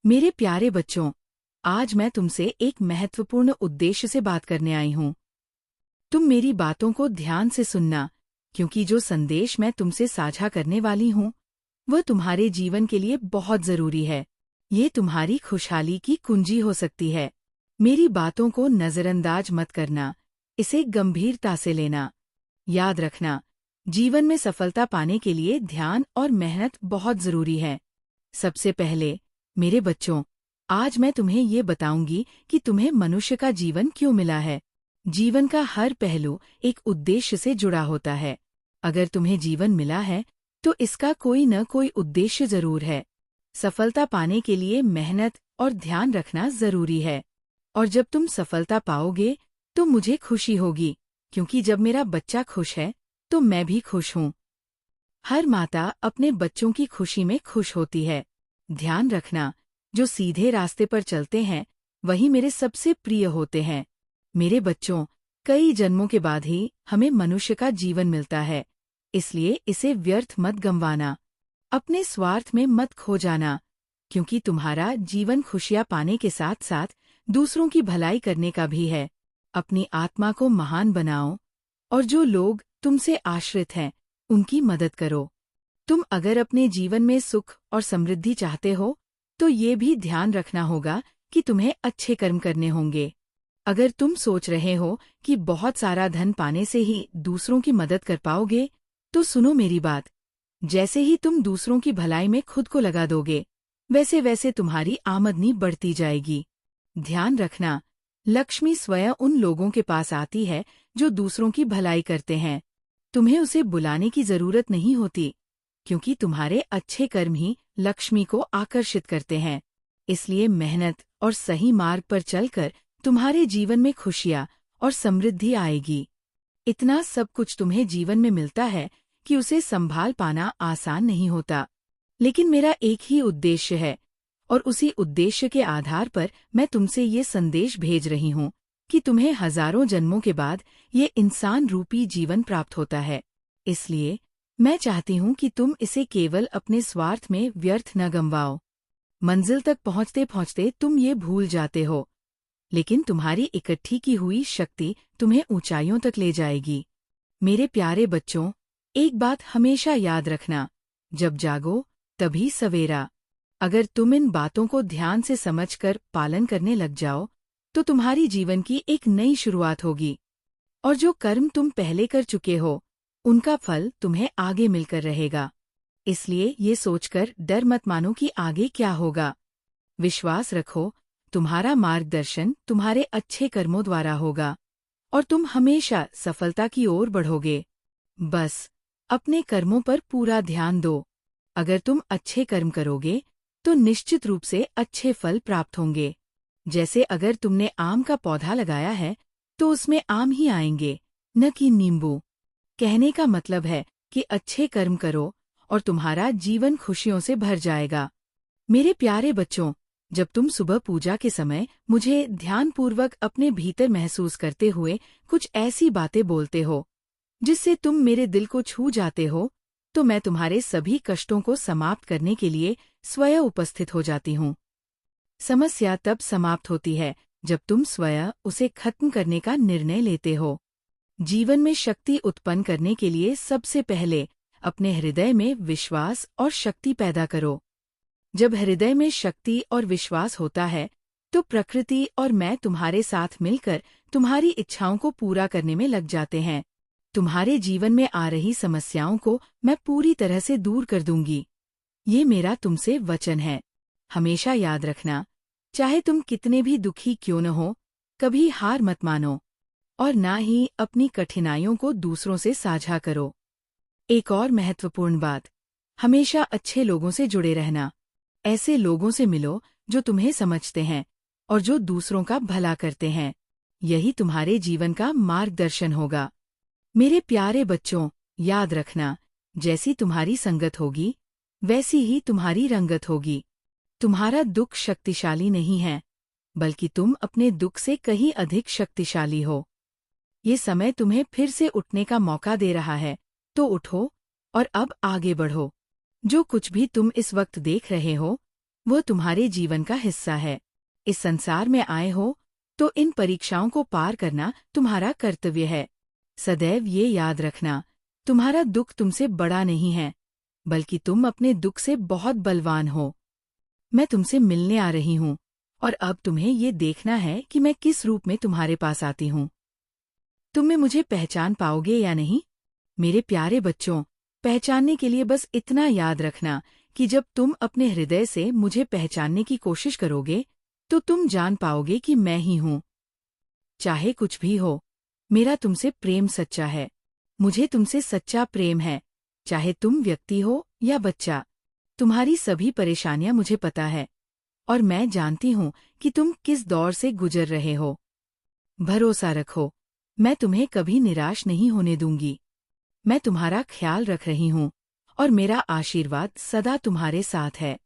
मेरे प्यारे बच्चों, आज मैं तुमसे एक महत्वपूर्ण उद्देश्य से बात करने आई हूँ। तुम मेरी बातों को ध्यान से सुनना, क्योंकि जो संदेश मैं तुमसे साझा करने वाली हूँ, वह तुम्हारे जीवन के लिए बहुत जरूरी है। ये तुम्हारी खुशहाली की कुंजी हो सकती है। मेरी बातों को नजरअंदाज मत करना, इसे गंभीरता से लेना। याद रखना, जीवन में सफलता पाने के लिए ध्यान और मेहनत बहुत जरूरी है। सबसे पहले, मेरे बच्चों, आज मैं तुम्हें ये बताऊंगी कि तुम्हें मनुष्य का जीवन क्यों मिला है। जीवन का हर पहलू एक उद्देश्य से जुड़ा होता है। अगर तुम्हें जीवन मिला है, तो इसका कोई न कोई उद्देश्य जरूर है। सफलता पाने के लिए मेहनत और ध्यान रखना जरूरी है। और जब तुम सफलता पाओगे, तो मुझे खुशी होगी, क्योंकि जब मेरा बच्चा खुश है, तो मैं भी खुश हूँ। हर माता अपने बच्चों की खुशी में खुश होती है। ध्यान रखना, जो सीधे रास्ते पर चलते हैं, वही मेरे सबसे प्रिय होते हैं। मेरे बच्चों, कई जन्मों के बाद ही हमें मनुष्य का जीवन मिलता है, इसलिए इसे व्यर्थ मत गंवाना। अपने स्वार्थ में मत खो जाना, क्योंकि तुम्हारा जीवन खुशियां पाने के साथ साथ दूसरों की भलाई करने का भी है। अपनी आत्मा को महान बनाओ, और जो लोग तुमसे आश्रित हैं, उनकी मदद करो। तुम अगर अपने जीवन में सुख और समृद्धि चाहते हो, तो ये भी ध्यान रखना होगा कि तुम्हें अच्छे कर्म करने होंगे। अगर तुम सोच रहे हो कि बहुत सारा धन पाने से ही दूसरों की मदद कर पाओगे, तो सुनो मेरी बात। जैसे ही तुम दूसरों की भलाई में खुद को लगा दोगे, वैसे वैसे तुम्हारी आमदनी बढ़ती जाएगी। ध्यान रखना, लक्ष्मी स्वयं उन लोगों के पास आती है जो दूसरों की भलाई करते हैं। तुम्हें उसे बुलाने की जरूरत नहीं होती, क्योंकि तुम्हारे अच्छे कर्म ही लक्ष्मी को आकर्षित करते हैं। इसलिए मेहनत और सही मार्ग पर चलकर तुम्हारे जीवन में खुशियां और समृद्धि आएगी। इतना सब कुछ तुम्हें जीवन में मिलता है कि उसे संभाल पाना आसान नहीं होता। लेकिन मेरा एक ही उद्देश्य है, और उसी उद्देश्य के आधार पर मैं तुमसे ये संदेश भेज रही हूँ कि तुम्हें हजारों जन्मों के बाद ये इंसान रूपी जीवन प्राप्त होता है। इसलिए मैं चाहती हूँ कि तुम इसे केवल अपने स्वार्थ में व्यर्थ न गंवाओ। मंजिल तक पहुँचते पहुँचते तुम ये भूल जाते हो, लेकिन तुम्हारी इकट्ठी की हुई शक्ति तुम्हें ऊंचाइयों तक ले जाएगी। मेरे प्यारे बच्चों, एक बात हमेशा याद रखना, जब जागो तभी सवेरा। अगर तुम इन बातों को ध्यान से समझकर पालन करने लग जाओ, तो तुम्हारी जीवन की एक नई शुरुआत होगी। और जो कर्म तुम पहले कर चुके हो, उनका फल तुम्हें आगे मिलकर रहेगा। इसलिए ये सोचकर डर मत मानो कि आगे क्या होगा। विश्वास रखो, तुम्हारा मार्गदर्शन तुम्हारे अच्छे कर्मों द्वारा होगा, और तुम हमेशा सफलता की ओर बढ़ोगे। बस अपने कर्मों पर पूरा ध्यान दो। अगर तुम अच्छे कर्म करोगे, तो निश्चित रूप से अच्छे फल प्राप्त होंगे। जैसे अगर तुमने आम का पौधा लगाया है, तो उसमें आम ही आएंगे, न कि नींबू। कहने का मतलब है कि अच्छे कर्म करो और तुम्हारा जीवन खुशियों से भर जाएगा। मेरे प्यारे बच्चों, जब तुम सुबह पूजा के समय मुझे ध्यानपूर्वक अपने भीतर महसूस करते हुए कुछ ऐसी बातें बोलते हो, जिससे तुम मेरे दिल को छू जाते हो, तो मैं तुम्हारे सभी कष्टों को समाप्त करने के लिए स्वयं उपस्थित हो जाती हूँ। समस्या तब समाप्त होती है जब तुम स्वयं उसे खत्म करने का निर्णय लेते हो। जीवन में शक्ति उत्पन्न करने के लिए सबसे पहले अपने हृदय में विश्वास और शक्ति पैदा करो। जब हृदय में शक्ति और विश्वास होता है, तो प्रकृति और मैं तुम्हारे साथ मिलकर तुम्हारी इच्छाओं को पूरा करने में लग जाते हैं। तुम्हारे जीवन में आ रही समस्याओं को मैं पूरी तरह से दूर कर दूंगी। ये मेरा तुमसे वचन है। हमेशा याद रखना, चाहे तुम कितने भी दुखी क्यों न हो, कभी हार मत मानो, और ना ही अपनी कठिनाइयों को दूसरों से साझा करो। एक और महत्वपूर्ण बात, हमेशा अच्छे लोगों से जुड़े रहना। ऐसे लोगों से मिलो जो तुम्हें समझते हैं और जो दूसरों का भला करते हैं। यही तुम्हारे जीवन का मार्गदर्शन होगा। मेरे प्यारे बच्चों, याद रखना, जैसी तुम्हारी संगत होगी, वैसी ही तुम्हारी रंगत होगी। तुम्हारा दुख शक्तिशाली नहीं है, बल्कि तुम अपने दुख से कहीं अधिक शक्तिशाली हो। ये समय तुम्हें फिर से उठने का मौका दे रहा है, तो उठो और अब आगे बढ़ो। जो कुछ भी तुम इस वक्त देख रहे हो, वो तुम्हारे जीवन का हिस्सा है। इस संसार में आए हो तो इन परीक्षाओं को पार करना तुम्हारा कर्तव्य है। सदैव ये याद रखना, तुम्हारा दुख तुमसे बड़ा नहीं है, बल्कि तुम अपने दुख से बहुत बलवान हो। मैं तुमसे मिलने आ रही हूँ, और अब तुम्हें ये देखना है कि मैं किस रूप में तुम्हारे पास आती हूँ। तुम मुझे पहचान पाओगे या नहीं? मेरे प्यारे बच्चों, पहचानने के लिए बस इतना याद रखना कि जब तुम अपने हृदय से मुझे पहचानने की कोशिश करोगे, तो तुम जान पाओगे कि मैं ही हूँ। चाहे कुछ भी हो, मेरा तुमसे प्रेम सच्चा है। मुझे तुमसे सच्चा प्रेम है, चाहे तुम व्यक्ति हो या बच्चा। तुम्हारी सभी परेशानियां मुझे पता है, और मैं जानती हूँ कि तुम किस दौर से गुजर रहे हो। भरोसा रखो, मैं तुम्हें कभी निराश नहीं होने दूंगी। मैं तुम्हारा ख्याल रख रही हूँ, और मेरा आशीर्वाद सदा तुम्हारे साथ है।